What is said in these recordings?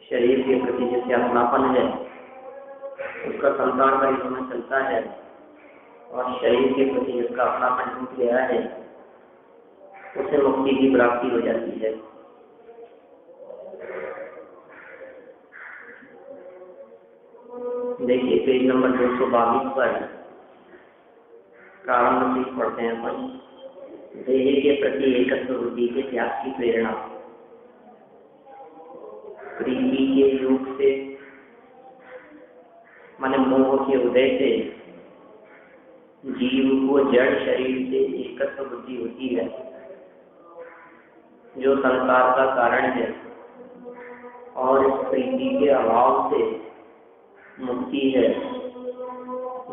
शरीर के प्रति जैसे अपनापन है उसका संसार का में चलता है, और शरीर के प्रति जिसका अपनापन टूट गया है उसे मुक्ति की प्राप्ति हो जाती है। देखिए पेज नंबर 222 पर प्रारंभ से पढ़ते हैं अपन। देह के प्रति एकत्व बुद्धि के त्याग की प्रेरणा। प्रीति के योग से माने मोह के उदय से जीव को जड़ शरीर से एकत्व बुद्धि होती है, जो संसार का कारण है, और इस प्रीति के अभाव से मुक्ति है।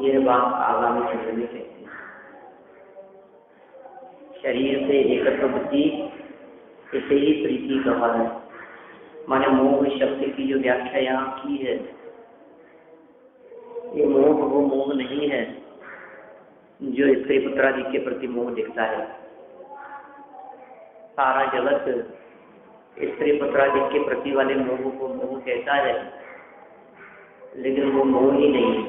यह बात आगामी शब्द में कहती है। शरीर से एकत्व बुद्धि इसे ही प्रीति कहा है। माने मोह शब्द की जो व्याख्या यहाँ की है, ये मोह वो मोह नहीं है जो स्त्री पुत्रादि के प्रति मोह दिखता है। सारा जगत स्त्री पुत्रादि के प्रति वाले मोह को मोह कहता है, लेकिन वो मोह ही नहीं है।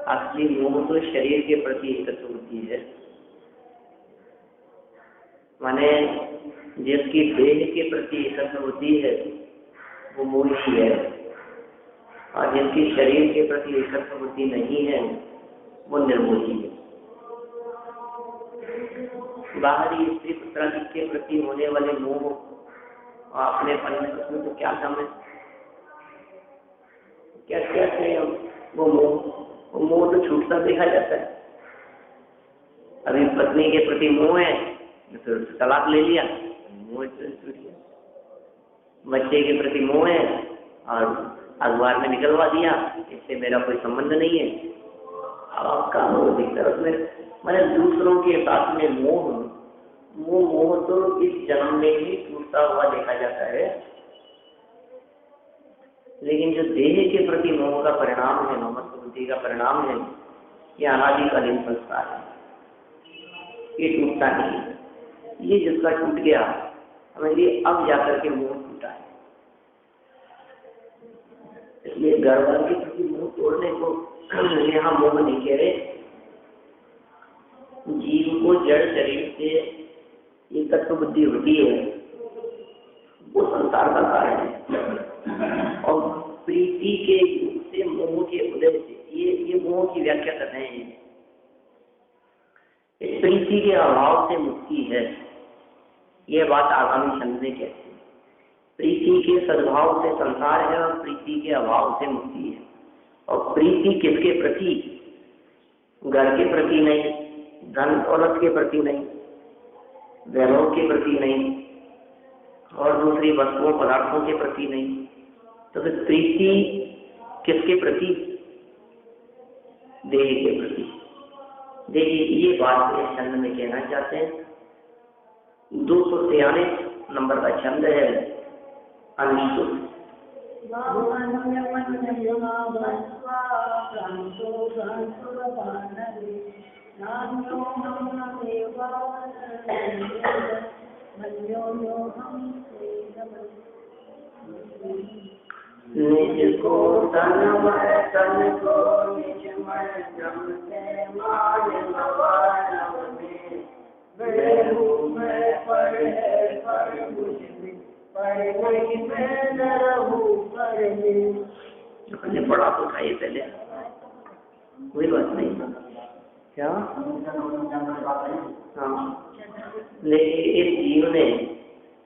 असली मोह तो शरीर के प्रति एकत्व होती है। माने जिसकी देह के प्रति एकत्व होती है वो मोह ही है, और जिसकी शरीर के प्रति एकत्व बुद्धि नहीं है वो निर्मोही है। बाहरी स्त्री पुत्रादि के प्रति होने वाले मोह और अपने पन में उसमें तो क्या समझ क्या क्या है वो मोह तो छूटता देखा जाता है। अभी पत्नी के प्रति मोह है तो तलाक ले लिया, मोह छूट गया। बच्चे के प्रति मोह है और अखबार में निकलवा दिया, इससे मेरा कोई संबंध नहीं है। अब आपका मोह दिखता है उसमें। मैंने दूसरों के साथ में मोह तो इस जन्म में ही टूटता हुआ देखा जाता है, लेकिन जो देह के प्रति मोह का परिणाम है, ममत्व बुद्धि का परिणाम है, ये अनादिकालीन संस्कार है, ये टूटता नहीं है। ये जिसका टूट गया हमें अब जाकर के मोह टूटा है। इसलिए गर्भ के प्रति मोह तोड़ने को यहाँ मोह नहीं कह रहे। जीव को जड़ शरीर से एकत्व बुद्धि होती है, वो संसार का कारण है। और प्रीति के युग से मोह के उदय से ये मोह की व्याख्या कर रहे हैं। प्रीति के अभाव से मुक्ति है, यह बात आगामी छंद में कहते हैं। प्रीति के सद्भाव से संसार है और प्रीति के अभाव से मुक्ति है। और प्रीति किसके प्रति? घर के प्रति नहीं, धन दौलत के प्रति नहीं, वैभव के प्रति नहीं, और दूसरी वस्तुओं पदार्थों के प्रति नहीं। तो फिर प्रीति किसके प्रति? देह के प्रति। देखिए ये बात इस छंद में कहना चाहते हैं। 243 नंबर का छंद है अनुष्टुप। निज को तनमय तन को निजमय जम से मान नवानव में बेहू में पर है पर मुझ में पर नहीं मैं न रहूं पर में। हमने पढ़ा तो था ये पहले, कोई बात नहीं। क्या हाँ, लेकिन इस जीव ने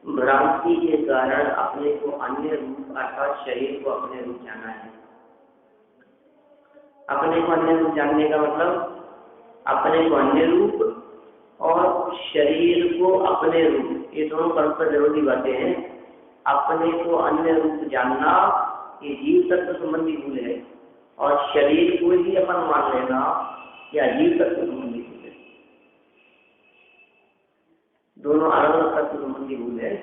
भ्रांति के कारण अपने को अन्य रूप अर्थात शरीर को अपने रूप जाना है। अपने को अन्य रूप जानने का मतलब अपने को अन्य रूप और शरीर को अपने रूप, ये दोनों परस्पर विरोधी बातें हैं। अपने को अन्य रूप जानना ये जीव तत्व संबंधी भूल है, और शरीर को ही अपन मान लेना या जीव तत्व संबंधी भूल है। दोनों अलग अलग तत्व संबंधी भूल है।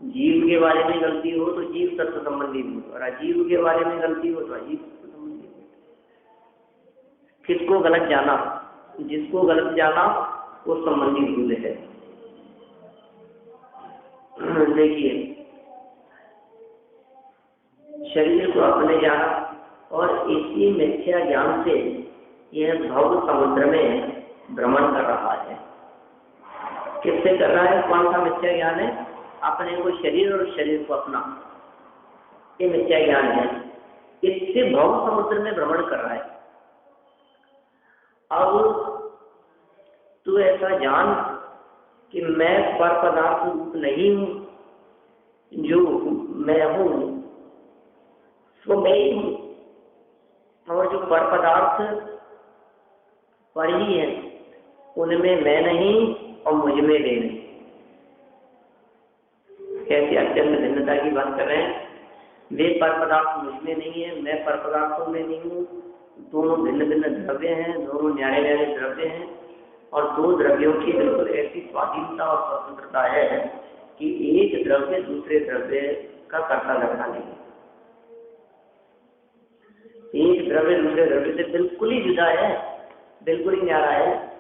जीव के बारे में गलती हो तो जीव तत्व संबंधी भूल, और अजीव के बारे में गलती हो तो अजीव तत्व संबंधी भूल। किसको गलत जाना? जिसको गलत जाना वो संबंधी भूल है। देखिए, शरीर को अपने जाना और इसी मिथ्या ज्ञान से यह भव समुद्र में भ्रमण कर रहा है। किससे कर रहा है? कौन सा मिथ्या ज्ञान है? अपने को शरीर और शरीर को अपना, ये मिथ्या ज्ञान है। इससे भव समुद्र में भ्रमण कर रहा है। अब तू ऐसा जान कि मैं पर पदार्थ रूप नहीं हूं, जो मैं हूं वो मैं ही हूं, और जो पर पदार्थ पर ही है उनमें मैं नहीं और मुझ में वे नहीं। कैसे अत्यंत भिन्नता की बात कर रहे हैं। वे पर पदार्थ मुझ में नहीं है, मैं पर पदार्थों में नहीं हूँ। दोनों भिन्न भिन्न द्रव्य हैं, दोनों न्यारे न्यारे द्रव्य हैं, और दो द्रव्यों की बिल्कुल ऐसी स्वाधीनता और स्वतंत्रता है कि एक द्रव्य दूसरे द्रव्य का कर्ता धर्ता नहीं है। एक द्रव्य दूसरे द्रव्य से बिल्कुल ही जुदा है, बिल्कुल ही न्यारा है।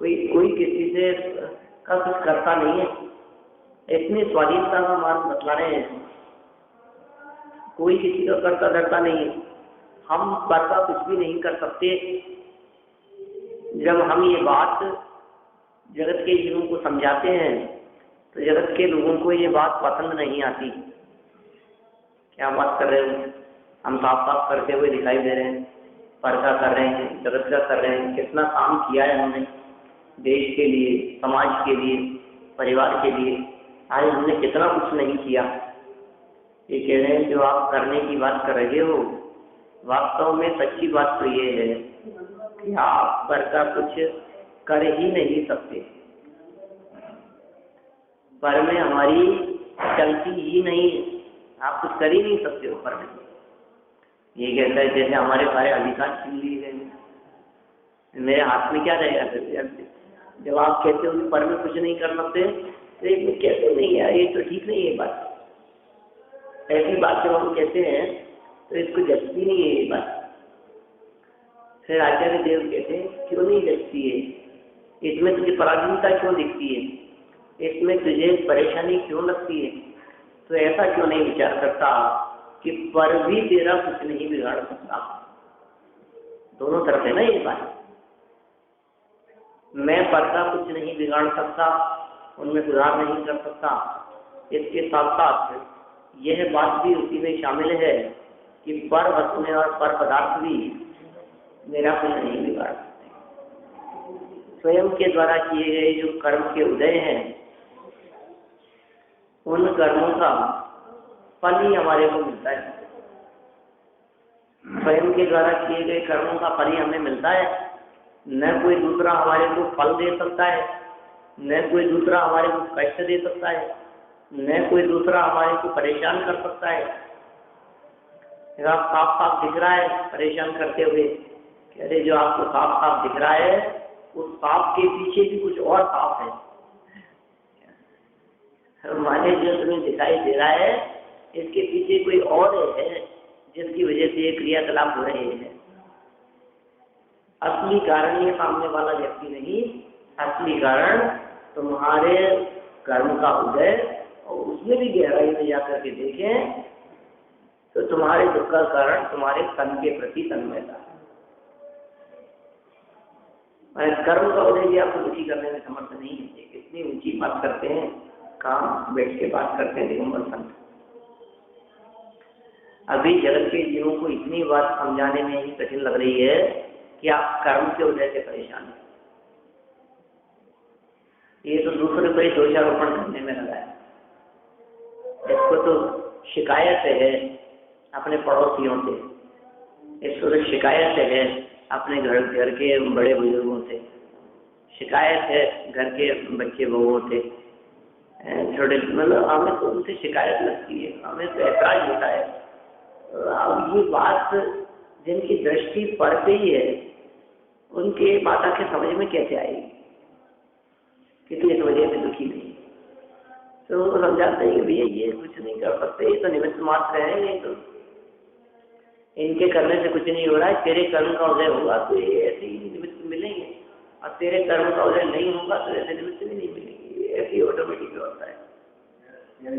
कोई किसी से का कुछ करता नहीं है। इतनी स्वाधीनता का मार्ग बतला रहे हैं। कोई किसी का करता धरता नहीं है। हम पर का कुछ भी नहीं कर सकते। जब हम ये बात जगत के जीवों को समझाते हैं तो जगत के लोगों को ये बात पसंद नहीं आती। क्या बात कर रहे हो? हम साफ साफ करते हुए दिखाई दे रहे हैं, पर का कर रहे हैं, जगत का कर रहे हैं। कितना काम किया है हमने देश के लिए, समाज के लिए, परिवार के लिए। आज हमने कितना कुछ नहीं किया। ये कह रहे हैं जो आप करने की बात कर रहे हो, वास्तव में सच्ची बात तो ये है कि आप पर का कुछ कर ही नहीं सकते। पर में हमारी चलती ही नहीं है। आप कुछ कर ही नहीं सकते हो पर में। ये कहता है जैसे हमारे सारे अधिकार छीन लिए गए। मेरे हाथ में क्या रहेगा? जब आप कहते हो कि पर में कुछ नहीं कर सकते तो एक में कहते नहीं यार, ये तो ठीक नहीं है बात। ऐसी बात जब हम कहते हैं तो इसको जचती नहीं है ये बात। फिर आचार्य देव कहते हैं क्यों नहीं जचती है? इसमें तुझे पराधीनता क्यों दिखती है? इसमें तुझे परेशानी क्यों लगती है? तो ऐसा क्यों नहीं विचार करता कि पर भी तेरा कुछ नहीं बिगाड़ सकता? दोनों तरफ है ना ये बात। मैं पर का कुछ नहीं बिगाड़ सकता, उनमें सुधार नहीं कर सकता। इसके साथ साथ यह बात भी उसी में शामिल है कि पर वस्तुएं और पर पदार्थ भी मेरा कुछ नहीं बिगाड़ सकते। स्वयं के द्वारा किए गए जो कर्म के उदय हैं, उन कर्मों का फल ही हमारे को मिलता है। स्वयं के द्वारा किए गए कर्मों का फल ही हमें मिलता है। न कोई दूसरा हमारे को फल दे सकता है, न कोई दूसरा हमारे को कष्ट दे सकता है, न कोई दूसरा हमारे को परेशान कर सकता है। साफ साफ दिख रहा है परेशान करते हुए, कह रहे जो आपको साफ साफ दिख रहा है उस साफ के पीछे भी कुछ और साफ है। माने जो तुम्हें दिखाई दे रहा है इसके पीछे कोई और है जिसकी वजह से ये क्रियाकलाप हो रहे हैं। असली कारण ये सामने वाला व्यक्ति नहीं, असली कारण तुम्हारे कर्म का उदय, और उसमें भी गहराई में जाकर के देखें तो तुम्हारे दुख का कारण तुम्हारे तन के प्रति तन्मयता है। कर्म का उदय भी आपको दुखी करने में समर्थ नहीं है। कितनी ऊंची बात करते हैं, काम बैठ के बात करते हैं दिगंबर संत। अभी जगत के जीवों को इतनी बात समझाने में ही कठिन लग रही है कि आप कर्म के उदय से परेशान हैं। ये तो दूसरे को ही दोषारोपण करने में लगा है। इसको तो शिकायत है अपने पड़ोसियों से, इसको तो शिकायत है अपने घर के बड़े बुजुर्गों से, शिकायत है घर के बच्चे बहुओं से, छोटे, मतलब हमें तो उनसे शिकायत लगती है, हमें तो ऐतराज होता है। अब ये बात जिनकी दृष्टि पर पे ही है उनके माता के समझ में कैसे आएगी कि इस वजह से दुखी नहीं। तो वो समझाते हैं कि भैया ये कुछ नहीं कर सकते, ये तो निमित्त मात्र है, ये तो इनके करने से कुछ नहीं हो रहा है। तेरे कर्म का उदय होगा तो ये ऐसे ही निमित्त मिलेंगे, और तेरे कर्म का उदय नहीं होगा तो ऐसे निमित्त भी नहीं मिलेंगे। ऐसी ऑटोमेटिक होता है। हाँ,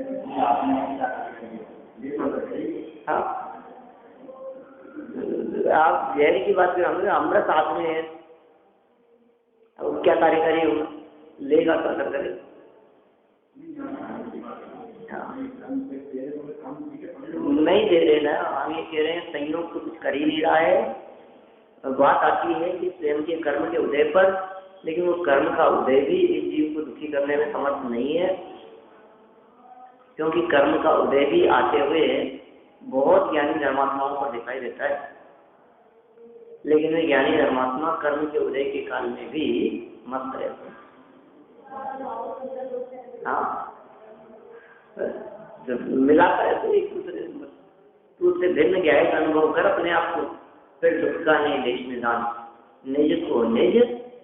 आप जहर की बात करें, अमृत हाथ में है, अब क्या कार्य करे, लेगा तो असर करे। हाँ, नहीं दे रहे ना, हम ये कह रहे हैं संयोग तो कुछ कर ही नहीं रहा है। बात आती है कि स्वयं के कर्म के उदय पर, लेकिन वो कर्म का उदय भी इस जीव को दुखी करने में समर्थ नहीं है, क्योंकि कर्म का उदय भी आते हुए बहुत ज्ञानी धर्मात्माओं पर दिखाई देता है, लेकिन वे ज्ञानी धर्मात्मा कर्म के उदय के काल में भी मस्त रहते हैं। हाँ, जब मिलाता है तो एक दूसरे से, तू उससे भिन्न गहरे का अनुभव कर अपने आप को, फिर दुख का नहीं देश में दान, निज को निज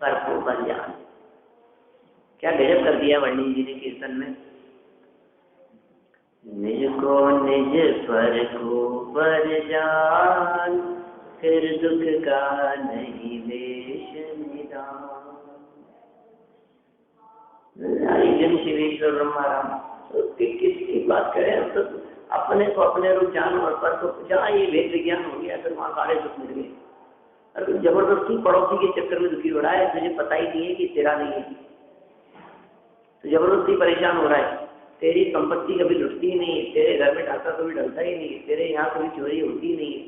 पर को पर जान। क्या गजब कर दिया वर्णी जी ने कीर्तन में, निज को निज पर को पर जान, फिर दुख का नहीं देश निदान। शिवेश्वर ब्रह्माराम किसकी बात करें, तो अपने को अपने रूप जान और पर को, जहाँ ये वेद विज्ञान हो गया फिर वहाँ सारे दुख मिल गए। अरे जबरदस्ती पड़ोसी के चक्कर में दुखी हो रहा है, तुझे पता ही नहीं है कि तेरा नहीं है, तो जबरदस्ती परेशान हो रहा है। तेरी संपत्ति कभी लुटती नहीं है, तेरे घर में डाका कभी डलता ही नहीं है, तेरे यहाँ कभी चोरी होती नहीं है,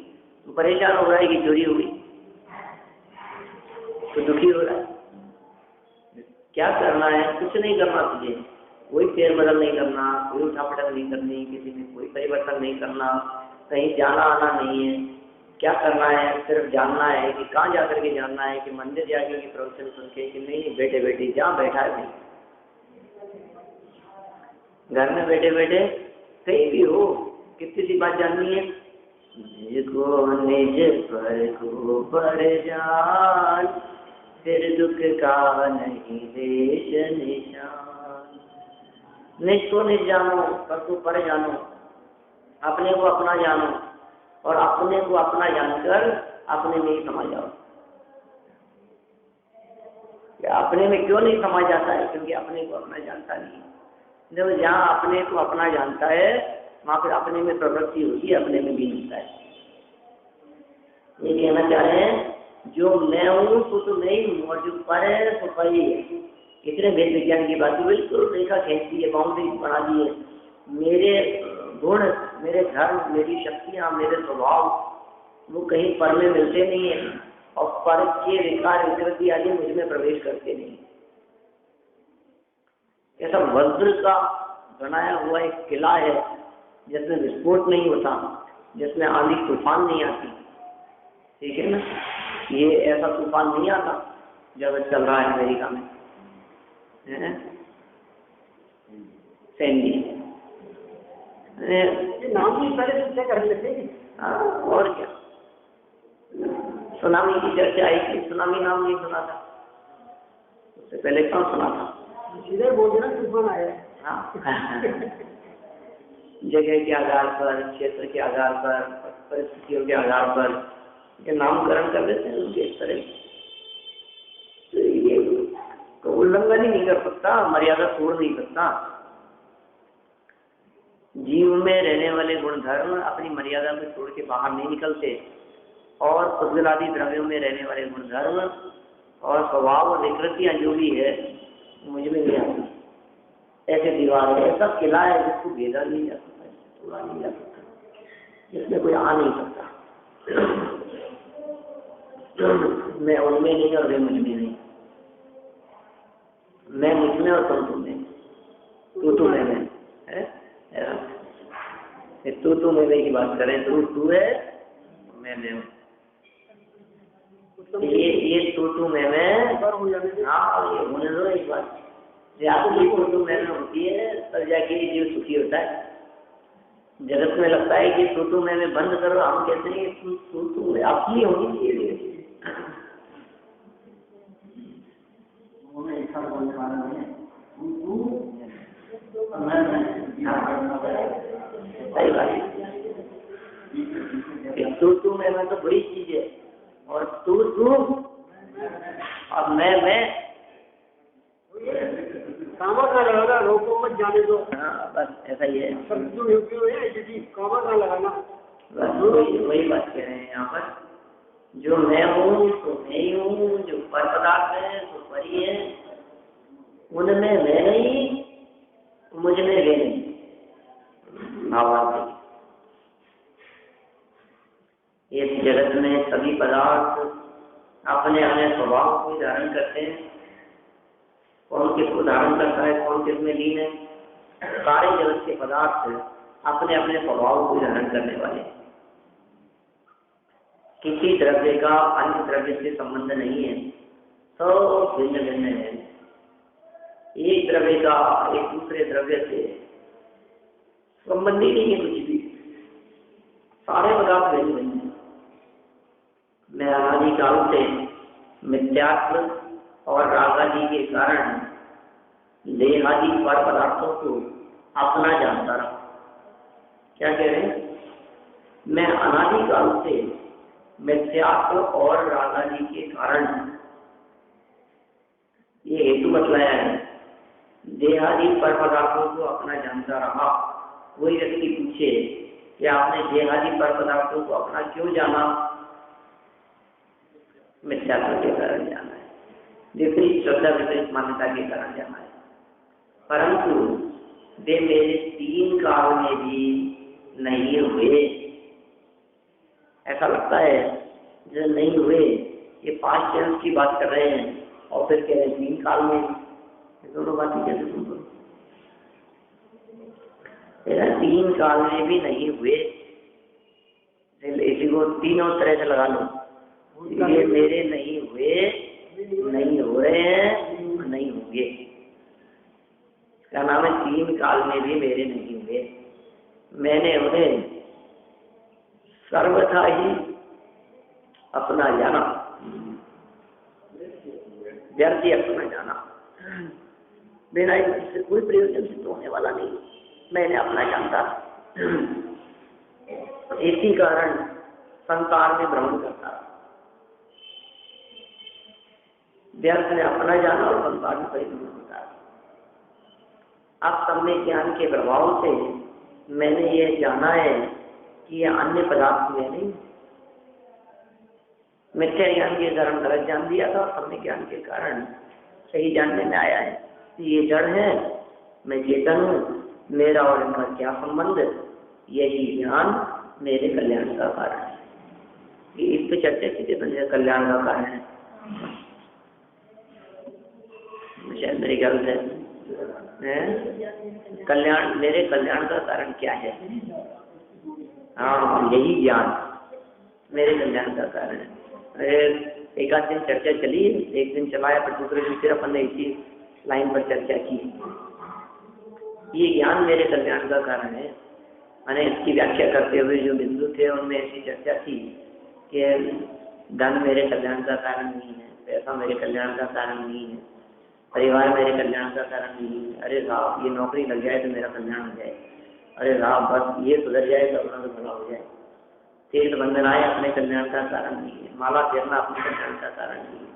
तो परेशान हो रहा है कि चोरी हो गई, तो दुखी हो रहा है। क्या करना है, कुछ नहीं करना तुझे, कोई फेरबदल नहीं करना, कोई उठापटक नहीं करनी, किसी में कोई परिवर्तन नहीं करना, कहीं जाना आना नहीं है। क्या करना है, सिर्फ जानना है कि कहाँ जा करके जानना है, कि मंदिर जाके कि प्रवचन सुन के, कि नहीं बैठे बैठे जहाँ बैठा है नहीं, घर में बैठे बैठे कहीं भी हो, कितनी सी बात जाननी है, निज को निज पर को पर जान, फिर दुख का नहीं देश निशान। निज को निज जानो, पर को पर जानो, अपने को अपना जानो, और अपने को अपना जानकर अपने में ही समा जाओ। अपने में क्यों नहीं समा जाता है, क्योंकि अपने को अपना जानता नहीं। जब जहाँ अपने को अपना जानता है वहाँ फिर अपने में प्रवृत्ति होती है, अपने में भी मिलता है। ये कहना चाह रहे हैं, जो मैं हूँ तो नहीं हूँ, और जो पर है तो पर ही है। इतने वेद विज्ञान की बात बिल्कुल रेखा खींचती है, बाउंड्री बना दी है। मेरे गुण, मेरे धर्म, मेरी शक्तियाँ, मेरे स्वभाव वो कहीं पर में मिलते नहीं है, और पर के विकार विकृति आदि मुझ में प्रवेश करते नहीं। ऐसा वज्र का बनाया हुआ एक किला है जिसमें विस्फोट नहीं होता, जिसमें आंधी तूफान नहीं आती, ठीक है ना। ये ऐसा तूफान नहीं आता जब चल रहा है अमेरिका में, सैंडी नाम ही पहले कर लेते हैं। और क्या, सुनामी की चर्चा आई थी, सुनामी नाम नहीं सुना था, उससे पहले कौन सुना था, सीधे बोलना तूफान आया। हाँ जगह के आधार पर, क्षेत्र के आधार पर, परिस्थितियों के आधार पर ये नामकरण कर देते हैं उनके इस तरह। तो ये तो उल्लंघन ही नहीं कर सकता, मर्यादा तोड़ नहीं सकता। जीव में रहने वाले गुणधर्म अपनी मर्यादा में छोड़ के बाहर नहीं निकलते, और पुद्गलादि द्रव्यों में रहने वाले गुणधर्म और स्वभाव और विकृतियां जो भी है मुझ में नहीं आती। ऐसे दीवार है, ऐसा किला है जिसको भेदा नहीं जा सकता, तोड़ा नहीं जा सकता, जिसमें कोई आ नहीं सकता। मैं उनमें नहीं और वे मुझ में नहीं, मैं मुझ में और तुम में, तू मैं में है। तू मैं की बात करें, तू है मैं हूँ, ये तू मैं हाँ ये होने दो एक बात। आपकी तू मैं होती है तब जाके जीव सुखी होता है। जगत में लगता है कि तू मैं बंद करो, हम कहते हैं तू आपकी होनी चाहिए। सही बात है, तू मैं तो बड़ी चीज है, और तू और मैं सामर्थ्य लगाना, रोको मत जाने दो। हाँ बस ऐसा ही है, सब क्यों है ऐसी कामत ना लगाना। बस वही बात कह रहे हैं यहाँ पर, जो मैं हूँ तो मैं ही हूँ, जो पर पदार्थ है तो पर ही है, उनमें मैं नहीं, मुझ में वे नहीं। भावार्थ इस जगत में सभी पदार्थ अपने अपने स्वभाव को धारण करते हैं। कौन किसको धारण करता है, कौन किस में लीन है? सारे जगत के पदार्थ अपने अपने स्वभाव को धारण करने वाले। किसी द्रव्य का अन्य द्रव्य से संबंध नहीं है, तो भिन्न भिन्न है। एक द्रव्य का एक दूसरे द्रव्य से संबंध ही नहीं है कुछ भी, सारे पदार्थ भिन्न भिन्न है। मैं अनादिकाल से मिथ्यात्व और रागादि के कारण देहादि पर पदार्थों को अपना जानता रहा। क्या कह रहे हैं? मैं अनादिकाल से मिथ्यात्व और रागादि के कारण, ये हेतु बतलाया है, देहादि पर पदार्थों को अपना जानता रहा। वही व्यक्ति पूछे कि आपने देहादि पर पदार्थों को अपना क्यों जाना? मिथ्यात्व के कारण जाना है, विपरीत श्रद्धा विपरीत मान्यता के कारण जाना है। परंतु वे मेरे तीन काल में भी नहीं हुए। ऐसा लगता है जो नहीं हुए, ये 5 टेंस की बात कर रहे हैं और फिर कह रहे हैं 3 काल में। ये दोनों बातें कैसे सुन? 3 काल में भी नहीं हुए, इसी को तीनों तरह से लगा लो। ये मेरे नहीं हुए, नहीं हो रहे हैं, नहीं होंगे। इसका नाम है 3 काल में भी मेरे नहीं हुए। मैंने उन्हें सर्वथा ही अपना जाना, व्यर्थ ही अपना जाना, बिना इससे कोई प्रयोजन सिद्ध होने वाला नहीं, मैंने अपना जानता। इसी कारण संसार में भ्रमण करता, व्यर्थ ने अपना जाना और संसार में परिभ्रमण होता। अब सब में ज्ञान के प्रभाव से मैंने ये जाना है कि ये अन्य पदार्थ में नहीं। मिथ्या ज्ञान के कारण गलत जान दिया था, और सबने ज्ञान के कारण सही जानने में आया है कि ये जड़ है, मैं चेतन हूँ, मेरा और इनका क्या संबंध? यही ज्ञान मेरे कल्याण का कारण है। ये इस पे चर्चा की थी, मेरे कल्याण का कारण है, शायद मेरे ख्याल से कल्याण, मेरे कल्याण का कारण क्या है? हाँ, यही ज्ञान मेरे कल्याण का कारण है। एक आध दिन चर्चा चली, एक दिन चलाया, फिर दूसरे दिन फिर अपन ने इसी लाइन पर चर्चा की। ये ज्ञान मेरे कल्याण का कारण है। मैंने इसकी व्याख्या करते हुए जो बिंदु थे उनमें ऐसी चर्चा थी कि धन मेरे कल्याण का कारण नहीं है, पैसा मेरे कल्याण का कारण नहीं है, परिवार मेरे कल्याण का कारण नहीं है। अरे साहब, ये नौकरी लग जाए तो मेरा कल्याण हो जाए, अरे साहब बस ये सुधर जाए तो अपना तो भला हो जाए। तीर्थ बंधन आए अपने कल्याण का कारण नहीं है, माला फेरना अपने कल्याण का कारण नहीं है,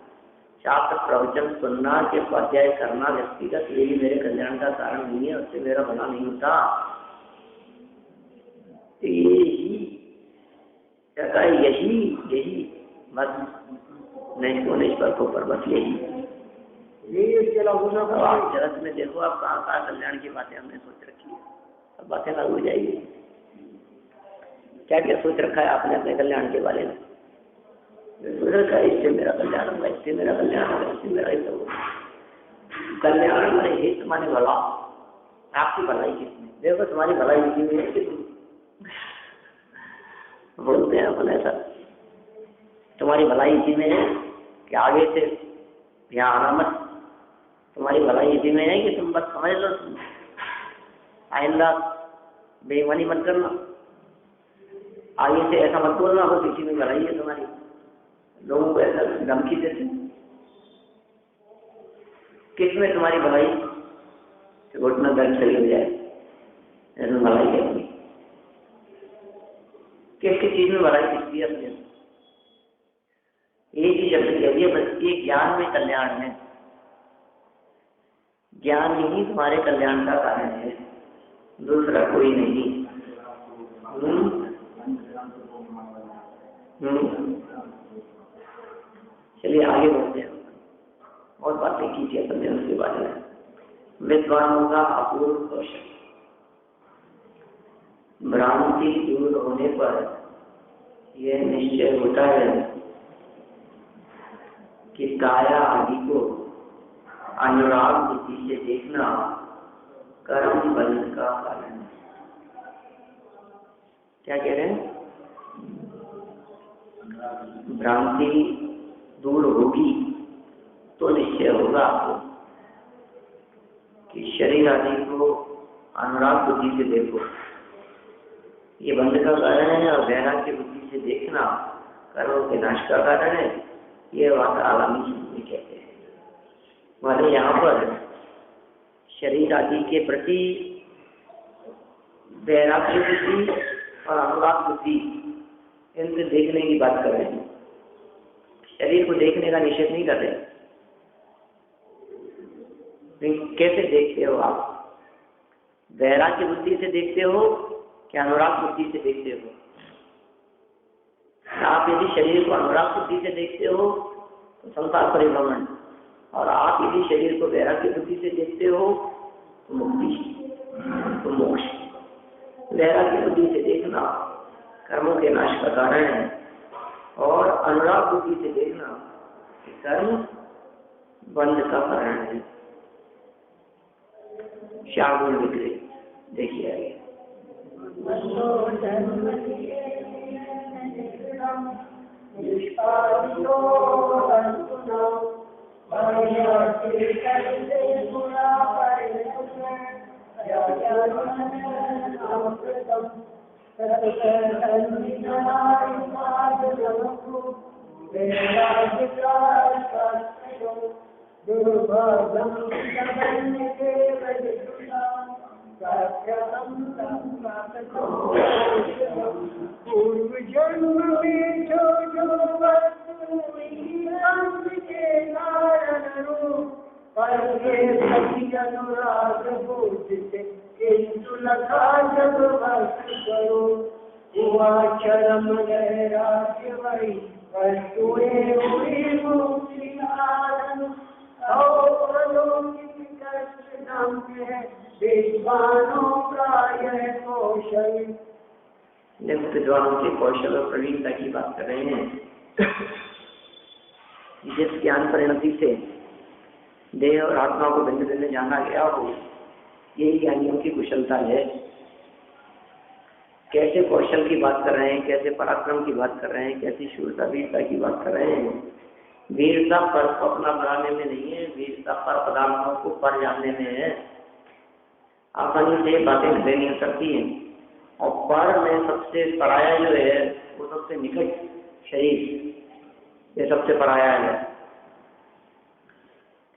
शास्त्र प्रवचन सुनना के स्वाध्याय करना व्यक्तिगत, ये भी मेरे कल्याण का कारण नहीं है, उससे मेरा भला नहीं होता। यही कहता है, यही बस निष्पर को पर बस यही। आप जगत में देखो, आप कहाँ कल्याण की बातें हमने सोच रखी है, सब बातें लागू हो जाएगी। क्या क्या सोच रखा है आपने अपने कल्याण के बारे में? सोच रखा है इससे मेरा कल्याण होगा, इससे मेरा कल्याण होगा, इससे मेरा हित होगा। कल्याण माने हित माने भला। आपकी भलाई किसमें? देखो तुम्हारी भलाई इसी में है कि बोलते हैं अपन ऐसा, तुम्हारी भलाई इसी में है कि आगे से यहाँ आना मत। तुम्हारी भलाई इसी में है कि तुम बस समझ लो, आइंदा बेईमानी मत करना, आगे से ऐसा मत बोलना, बस इसी में भलाई है तुम्हारी। लोगों को ऐसा धमकी देते, किसमें तुम्हारी भलाई? घुटना दर्द सही हो जाए, ऐसा भलाई है? किसकी चीज में भलाई दिखती है? अपने एक ही शब्द कह दिया, बस ये ज्ञान में कल्याण है। ज्ञान ही तुम्हारे कल्याण का कारण है, दूसरा कोई नहीं। चलिए आगे बढ़ते हैं और बातें कीजिए अपन ने उसके बारे में। विद्वानों का अपूर्व कौशल। भ्रांति दूर होने पर यह निश्चय होता है कि काया आदि को अनुराग बुद्धि से देखना कर्म बल का कारण है। क्या कह रहे हैं? भ्रांति दूर होगी तो निश्चय होगा आपको कि शरीर आदि को अनुराग बुद्धि से देखो, ये बंध का कारण है, और वैराग्य बुद्धि से देखना कर्मों के नाश का कारण है। ये बात आगामी में कहते हैं। माने यहाँ पर शरीर आदि के प्रति वैराग्य बुद्धि और अनुराग बुद्धि इनसे देखने की बात कर रहे हैं। शरीर को देखने का निषेध नहीं कर रहे। कैसे देखते हो आप? वैराग्य बुद्धि से देखते हो कि अनुराग बुद्धि से देखते हो? आप यदि शरीर को अनुराग बुद्धि से देखते हो तो संसार परिभ्रमण, और आप यदि शरीर को वैराग्य बुद्धि से देखते हो तो मुक्ति, तो मोक्ष। वैराग्य बुद्धि से देखना कर्मों के नाश का कारण है, और अनुराग बुद्धि से देखना कर्म बंध का कारण है। शागुण विक्री देखिए आगे। पूर्व जन्म में जो वस्तु के कारण रूप पर सभी अनुराग बोध से किंतु लखा जब वस्तु करो हुआ चरम वैराग्य वही वस्तुएं हुई मुक्ति कारण और अलौकिक कष्ट नाम है विद्वानों का यह कौशल। विद्वानों के कौशल और प्रवीणता की बात कर रहे हैं। जिस ज्ञान परिणति से देह और आत्मा को भिन्न भिन्न जाना गया हो, यही ज्ञानियों की कुशलता है। कैसे कौशल की बात कर रहे हैं, कैसे पराक्रम की बात कर रहे हैं, कैसी शूरता वीरता की बात कर रहे हैं। वीरता पर अपना बढ़ाने में नहीं है, वीरता पर पदार्थों को पर जानने में है। आसानी से बातें लेनी सकती हैं, और पर में सबसे पराया जो है वो सबसे निकट शरीर, ये सबसे पराया है।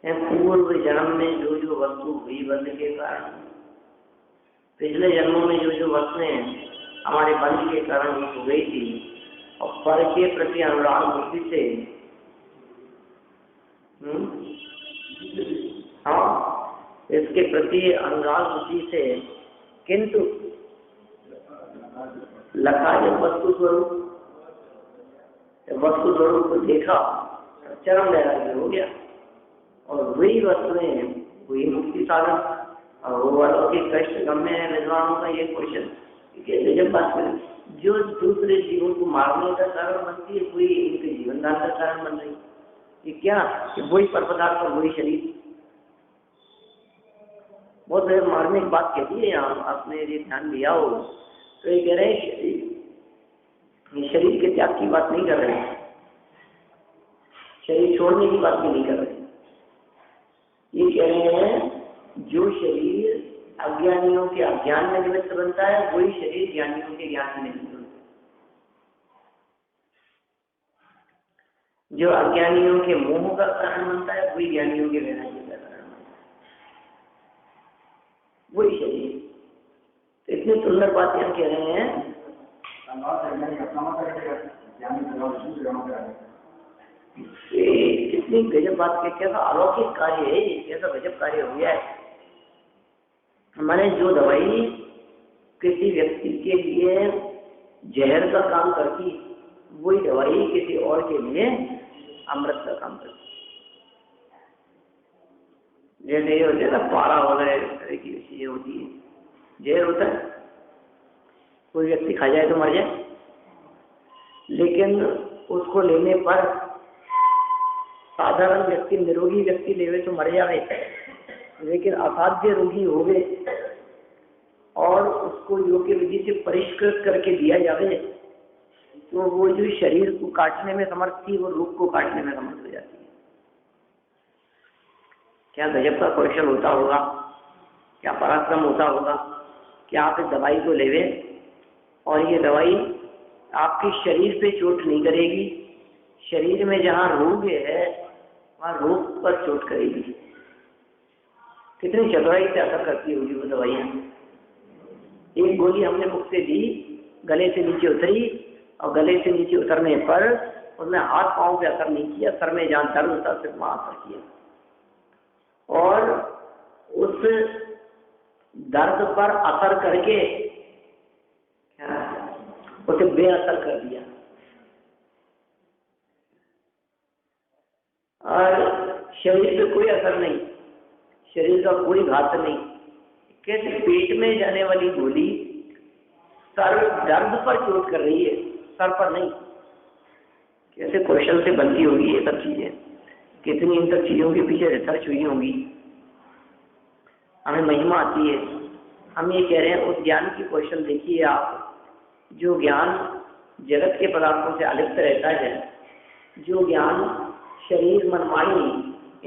पूर्व जन्म में जो जो वस्तु हुई बंध के कारण, पिछले जन्मों में जो जो वस्तुएं हमारे बंध के कारण हो गई थी, और पर के प्रति अनुराग बुद्धि से इसके प्रति अनुराग बुद्धि से किंतु लखा जब वस्तु स्वरूप को देखा, चरम वैराग्य हो गया, और वही वस्तुएं वही मुक्ति साधन, और वो अलौकिक कष्ट गम्य है। विद्वानों का ये क्वेश्चन कैसे जब बात करें, जो दूसरे जीवों को मारने का कारण बनती है वही इनके जीवन दान का कारण बन रही है। ये क्या कि वही पर पदार्थ और वही शरीर। बहुत मार्मिक बात कहती है यहाँ, आपने यदि ध्यान दिया हो तो ये कह रहे हैं शरीर के त्याग की बात नहीं कर रहे हैं, शरीर छोड़ने की बात भी नहीं कर रहे हैं। ये कह रहे हैं जो शरीर अज्ञानियों के अज्ञान में निमित्त बनता है वही शरीर ज्ञानियों के ज्ञान में निमित्त बनता है। जो अज्ञानियों के मोह का कारण बनता है वही ज्ञानियों के वैराग्य का कारण बनता है, वही शरीर। तो इतनी सुंदर बात यहाँ कह रहे हैं। कितनी गजब बात है, कैसा अलौकिक कार्य है ये, कैसा गजब कार्य हो गया है। मैंने जो दवाई किसी व्यक्ति के लिए जहर का काम करती, वही दवाई किसी और के लिए अमृत का काम करती। जैसे ये होते है ना पारा वगैरह, इस तरह की चीजें होती है। जहर होता है, कोई व्यक्ति खा जाए तो मर जाए, लेकिन उसको लेने पर साधारण व्यक्ति, निरोगी व्यक्ति लेवे तो मर जावे, लेकिन असाध्य रोगी हो गए और उसको योग्य विधि से परिष्कृत करके दिया जावे, तो वो जो शरीर को काटने में समर्थ थी, वो रूप को काटने में समर्थ हो जाती है। क्या गजब का कौशल होता होगा, क्या पराक्रम होता होगा कि आप इस दवाई को लेवे और ये दवाई आपके शरीर पे चोट नहीं करेगी, शरीर में जहाँ रोग है वहाँ रोग पर चोट करेगी। कितनी चतुराई से असर करती होगी वो दवाइयाँ। एक गोली हमने मुख से दी, गले से नीचे उतरी, और गले से नीचे उतरने पर उसने हाथ पांव पे असर नहीं किया, सर में जहाँ दर्द होता सिर्फ वहाँ असर किया, और उस दर्द पर असर करके उसे बेअसर कर दिया। और शरीर पे कोई असर नहीं, शरीर का कोई घात नहीं। कैसे पेट में जाने वाली गोली सर दर्द पर चोट कर रही है, सर पर नहीं। कैसे कौशल से बनती होगी ये सब चीजें, कितनी इन सब चीजों के पीछे रिसर्च हुई होगी। हमें महिमा आती है। हम ये कह रहे हैं उस ज्ञान की कौशल देखिए आप, जो ज्ञान जगत के पदार्थों से अलिप्त रहता है, जो ज्ञान शरीर मन वाणी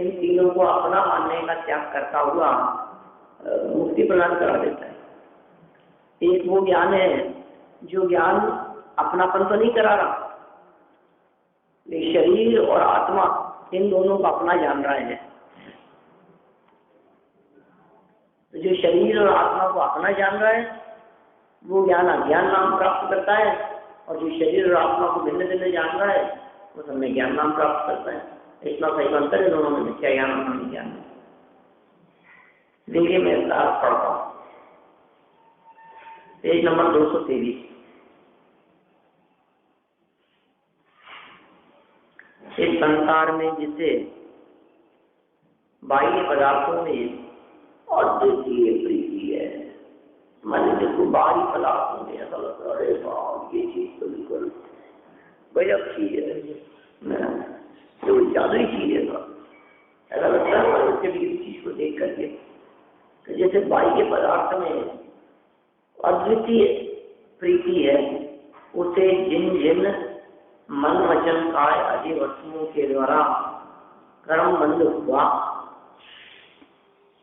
इन तीनों को अपना मानने का त्याग करता हुआ मुक्ति प्रदान करा देता है। एक वो ज्ञान है जो ज्ञान अपनापन तो नहीं करा रहा, लेकिन शरीर और आत्मा इन दोनों को अपना जान रहा है। तो जो शरीर और आत्मा को अपना जान रहा है वो ज्ञान अज्ञान नाम प्राप्त करता है, और जो शरीर और आत्मा को भिन्न भिन्न जान रहा है वो सब में ज्ञान नाम प्राप्त करता है। इतना सही अंतर है दोनों में, मिथ्या ज्ञान और नहीं ज्ञान। देखिए मैं इसका अर्थ पढ़ता हूँ, पेज नंबर 223। इस संसार में जिसे बाह्य पदार्थों में अद्वितीय प्रीति है, मैंने देखो बाहरी पदार्थों में ऐसा लगता है अरे बाप ये चीज तो बिल्कुल गजब चीज है, तो जादुई चीज है। ऐसा लगता है उसके भी चीज को देख करके, तो जैसे बाह्य पदार्थ में अद्वितीय प्रीति है, उसे जिन जिन मन वचन काय आदि वस्तुओं के द्वारा कर्म बंद हुआ,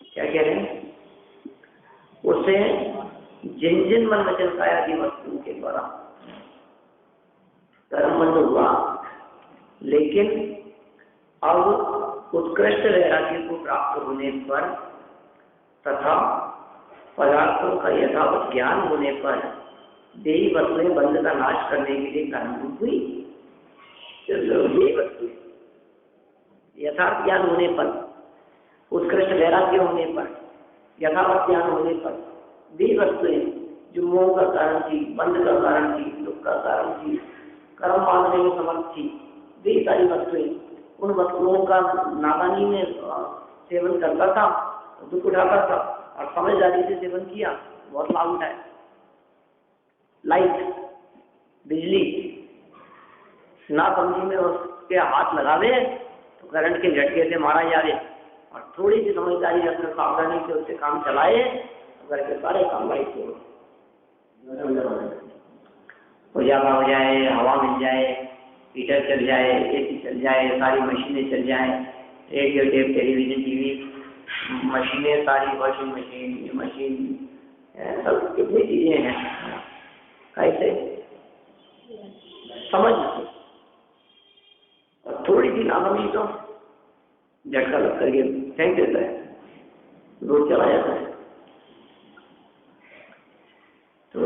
क्या कह रहे हैं, उसे जिन जिन मन वचन काय आदि वस्तुओं के द्वारा कर्म बंद हुआ, लेकिन अब उत्कृष्ट वैराग्य को प्राप्त होने पर तथा पदार्थों का यथावत ज्ञान होने पर देही वस्तुएं बंध का नाश करने के लिए कारणभूत हुई। देही वस्तु यथार्थ ज्ञान होने पर, उत्कृष्ट वैराग्य होने पर, यथावत ज्ञान होने पर देही वस्तुएं जो मोह का कारण थी, बंध का कारण थी, दुख का कारण थी, कर्म बांधने में समर्थ थी, वे सारी वस्तुएं, उन वस्तुओं का नादानी में सेवन करता था, दुख उठाता था, और समझदारी से सेवन किया, बहुत लाभ उठाया। लाइट, बिजली, ना समझी में उसके हाथ लगावे तो करंट के झटके से मारा जाए, और थोड़ी सी समझदारी रखकर सावधानी से उससे काम चलाए तो घर के सारे काम लाइट से उजाला हो जाए, हवा मिल जाए, हीटर चल जाए, एसी चल जाए, सारी मशीनें चल जाए, रेडियो, टेप, टेलीविजन, टीवी, मशीनें सारी, वॉशिंग मशीन, ये मशीन, सब कितनी चीजें हैं। कैसे समझ, और थोड़ी सी नाकामी तो झटका लग करके फेंक देता है, रोड चला जाता है। तो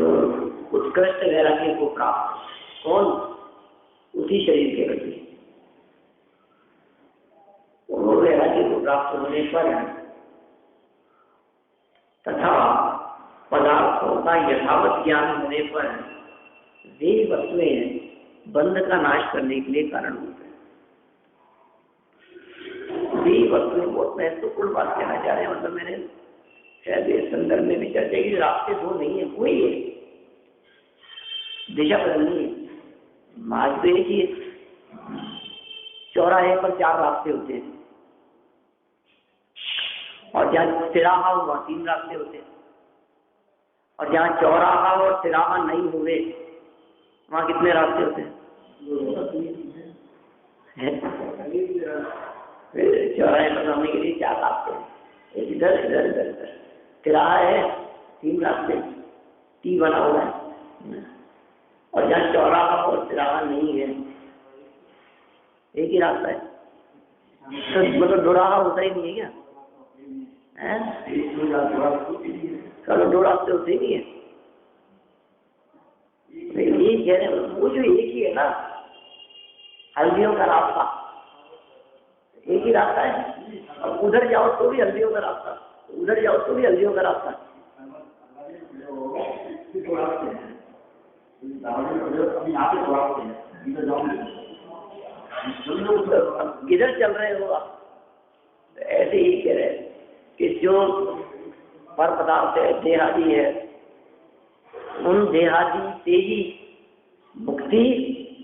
उत्कृष्ट वैराग्य को प्राप्त कौन, उसी शरीर के प्रति, प्राप्त होने पर तथा पदार्थों का यथावत ज्ञान होने पर वे वस्तुएं बंध का नाश करने के लिए कारण होते हैं। वे वस्तुएं बहुत महत्वपूर्ण बात कहना चाह रहे हैं, मतलब मैंने शायद इस संदर्भ में भी चर्चा की, रास्ते दो नहीं है, वही है, दिशा बदलनी है। महादेव की चौराहे पर 4 रास्ते होते हैं और जहाँ तिराहा हुआ 3 रास्ते होते हैं, और जहाँ चौराहा और तिराहा नहीं हुए वहाँ कितने रास्ते होते हैं? चौराहे पर जाने के लिए 4 रास्ते हैं, एक इधर इधर इधर इधर। तिराहा है 3 रास्ते, टी बना हुआ है, और जहाँ चौराहा और तिराहा नहीं है एक ही रास्ता है, तो मतलब दोराहा होता ही नहीं है क्या? चलो 2 रास्ते होते ही नहीं है, ये कह रहे हैं वो जो एक ही है ना, हल्दियों का रास्ता एक ही रास्ता है, और उधर जाओ तो भी हल्दियों का रास्ता, उधर जाओ तो भी हल्दियों का रास्ता। किधर चल रहे हो आप? ऐसे ही कह रहे हैं कि जो पर पदार्थ है, देहादी है, उन देहादी से ही मुक्ति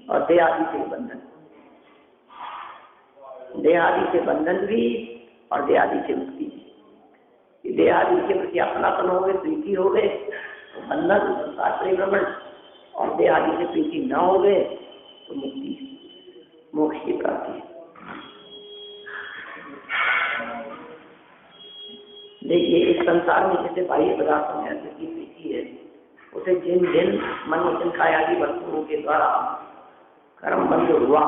और देहादी से बंधन, देहादी से बंधन भी और देहादी से मुक्ति भी। देहादी के प्रति अपनापन हो गए, प्रीति हो गए तो बंधन संसार परिभ्रमण, और देहादी से प्रीति न हो गए तो मुक्ति मोक्ष की प्राप्ति है। देखिए इस संसार में जैसे बाह्य पदार्थों में अर्थ की प्रीति है, उसे जिन जिन मन वचन काया आदि वस्तुओं के द्वारा कर्म बंध हुआ,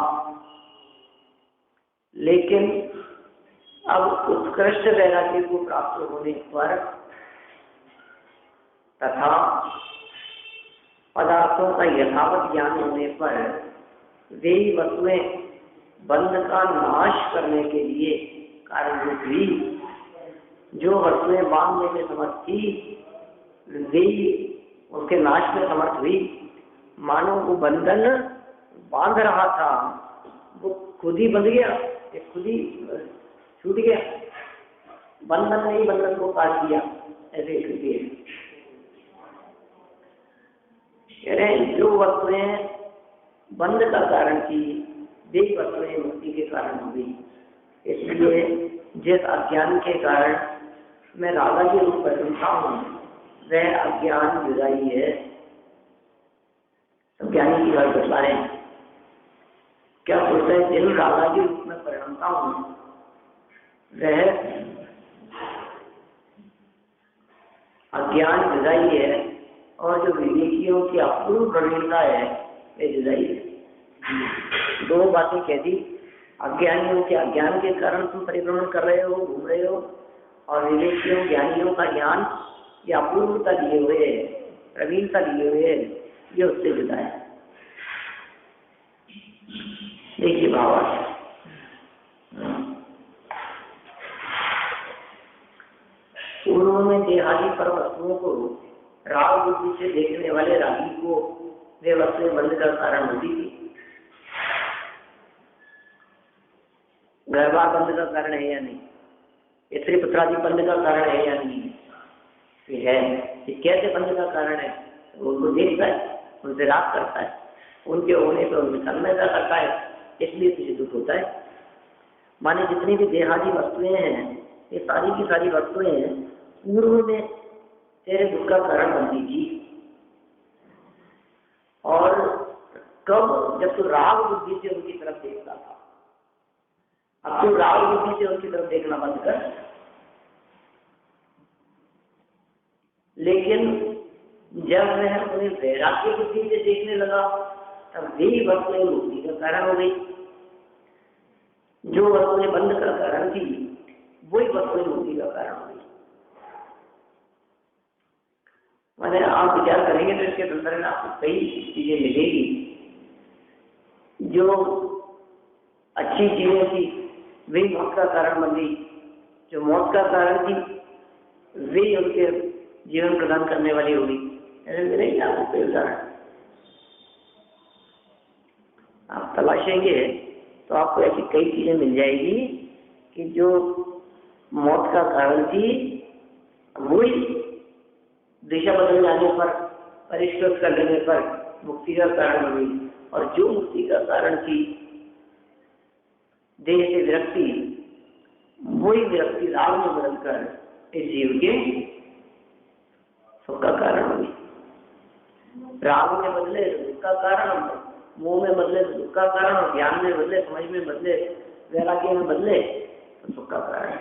लेकिन अब उत्कृष्ट वैराग्य को प्राप्त होने पर तथा पदार्थों का यथावत ज्ञान होने पर वे वस्तुएं बंध का नाश करने के लिए कारणभूत हुई। जो वस्तुएं बांधने में समर्थ थी वे उनके नाश में समर्थ हुई। मानो वो बंधन बांध रहा था, वो खुद ही बंध गया, खुद ही छूट गया, बंधन ने ही बंधन को काट दिया। ऐसे स्थिति है। जो वस्तुएं बंध का कारण थी वे वस्तुएं मुक्ति के कारण हो गई। इसलिए जिस अज्ञान के कारण मैं राधा के रूप में सुनता हूँ वह अज्ञान जुदाई है। ज्ञानी की बात बता रहे हैं, क्या सोचते हैं जिन राधा के रूप में परिणमता हूँ वह अज्ञान जुदाई है, और जो विवेकियों की अपूर्व प्रवीणता है वह जुदाई है। 2 बातें कह दी, अज्ञानियों के अज्ञान के कारण तुम परिभ्रमण कर रहे हो, घूम रहे हो, और विवेकियों ज्ञानियों का ज्ञान या अपूर्वता लिए हुए, प्रवीणता लिए हुए, ये उससे जुदा है। देखिए भावार्थ, पूर्व में देहादि पर वस्तुओं को राग बुद्धि से देखने वाले रागी को वे वस्तुएं बंध का कारण होती थी। घर बार बंध का कारण है या नहीं, स्त्री पुत्रादि बंध का कारण है या नहीं है, ये कैसे बंध का कारण है? उनको देखता है, उनसे राग करता है, उनके होने पर उनमें तन्मयता करता है, इसलिए तुझे दुख होता है। माने जितनी भी देहादि वस्तुएं हैं, ये सारी की सारी वस्तुएं पूर्व में तेरे दुख का कारण बनती थी, और कब? जब तू राग बुद्धि से उनकी तरफ देखता था। अब तू राग बुद्धि से उनकी तरफ देखना बंद कर। लेकिन जब वह उन्हें वैराग्य बुद्धि से देखने लगा तब वही वस्तुएं मुक्ति का कारण हो गई। जो वस्तुएं बंध का कारण थी वही वस्तुएं मुक्ति का कारण हो गई। मैंने आप विचार करेंगे तो इसके संदर्भ में आपको कई चीजें मिलेगी। जो अच्छी चीजें थी वही मोक्ष का कारण बन गई, जो मौत का कारण थी वे उनके जीवन प्रदान करने वाली होगी। ऐसे मेरे ही आपको कोई उदाहरण आप तलाशेंगे तो आपको ऐसी कई चीजें मिल जाएगी कि जो मौत का कारण थी वही दिशा बदल जाने पर, परिष्कृत कर देने पर मुक्ति का कारण हुई। और जो मुक्ति का कारण थी देह से विरक्ति, वही विरक्ति राग में बदलकर इस जीव के सुख का कारण हुई। राग में बदले दुख का कारण, मोह में बदले तो दुख का कारण, और ज्ञान में बदले, समझ में बदले, वैराग्य में बदले तो सुख का कारण।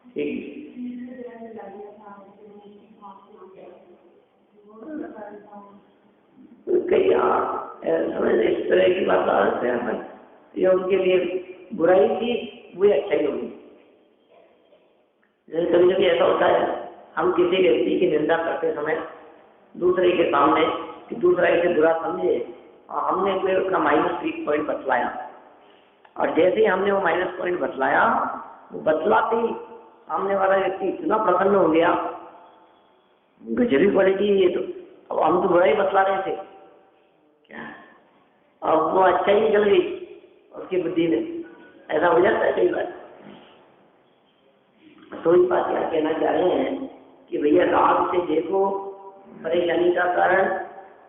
ठीक कई समझ इस तरह की बात आते हैं, ये उनके लिए बुराई थी वही अच्छाई होगी। जैसे कभी कभी ऐसा होता है, हम किसी व्यक्ति की निंदा करते समय दूसरे के सामने कि दूसरा इसे बुरा समझे, और हमने कोई उसका -1 पॉइंट बतलाया, और जैसे ही हमने वो -पॉइंट बतलाया, वो बतलाते ही सामने वाला व्यक्ति इतना प्रसन्न हो गया, गजबी क्वालिटी है ये तो, अब हम तो बुरा ही बतला रहे थे क्या, अब वो अच्छा ही निकल गई उसकी बुद्धि में। ऐसा हो जाता है कई बार। तो इस बात क्या कहना चाह रहे हैं कि भैया राग से देखो परेशानी का कारण,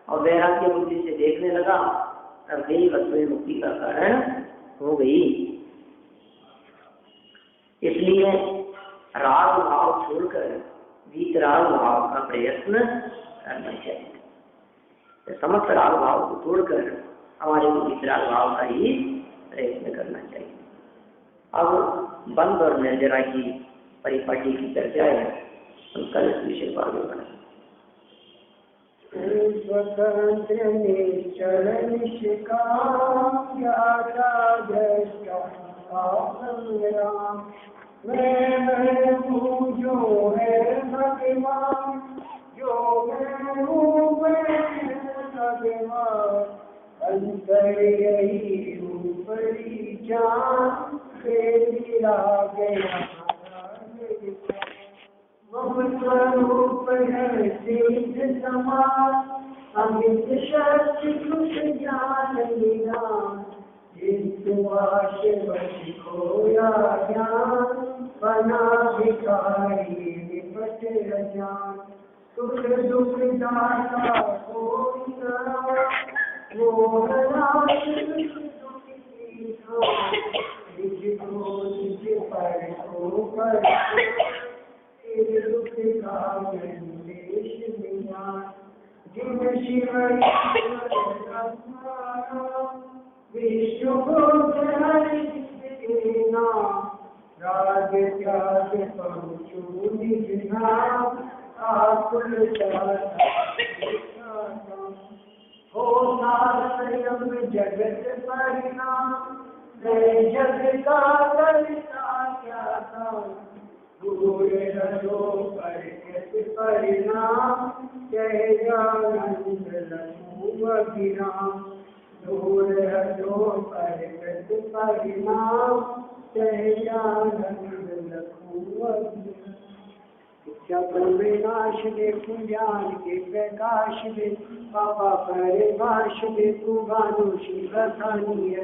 और वैराग्य बुद्धि से देखने लगा तब यही वस्तुएं मुक्ति का कारण हो गई। इसलिए राग भाव छोड़कर वीतराग भाव का प्रयत्न करना चाहिए। समस्त राग भाव को तोड़कर हमारे को वीतराग भाव का ही प्रयत्न करना चाहिए। अब बंद और निर्जरा की परिपाटी की चर्चा है, तो कल इस विषय को आगे बढ़ा। स्वतंत्र निश्चल निष्काम ज्ञाता दृष्टा संग्राम, मैं हूँ जो है भगवान, जो मैं हूँ भगवान, अंतर यही ऊपरी जान, तेरा गया स्वरूप है सिद्ध समान, अमित शक्ति कुछ ज्ञान निदान, जिस खोया ज्ञान, बना भिखारी निपट अजान, सुख दुख दाता कोई ना, वो हलाक दुख की निज पर को पर जिन शिव विष्णु राज त्याग पहुँचू निज नाम, आकुल हो स्वयं जगत परिणाम, जग का करता क्या था, परिणाम जय जानंद लघु अभिराम, दूर हटो परिकृत परिणाम, जय जानंद लघु अभिराम। इच्छा विनाश देखू ज्ञान के प्रकाश दे, पापा करे वाश देखू भानु शिव खानीय,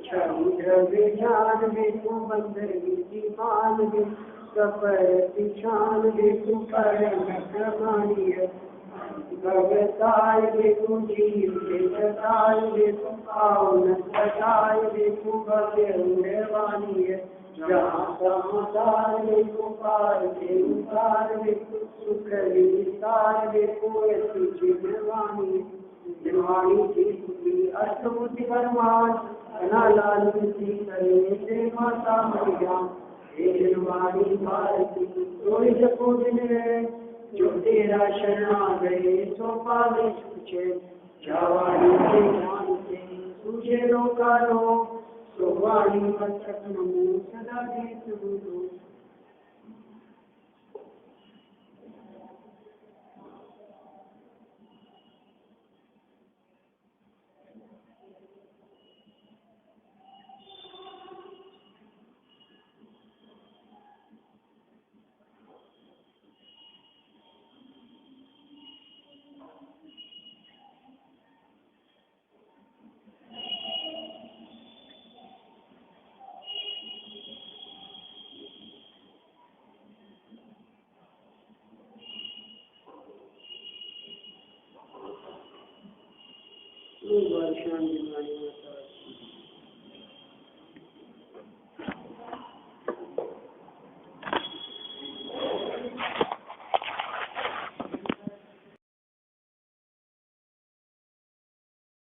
समुद्र विज्ञान देखू बंदर विधि मान दे, सपर पिछान देखू परम प्रमाणीय, भगताय देखू जीव देवताय देखू पावन सताय देखू भव्य उड़वानीय, जहाँ समाचार देखो पार के उतार देखो, सुख विस्तार देखो ऐसी जिनवाणी, जिनवाणी की अष्टभुति परमान, अना लाल की करे से माता मैया, हे जिनवाणी भारती कोई सको दिन है, जो तेरा शरणा गए सो पाले छूछे, जवानी के ज्ञान से तुझे रोका लो, वाणी मस्तक नमो सदा देत गुरु। वर्षां दिवाली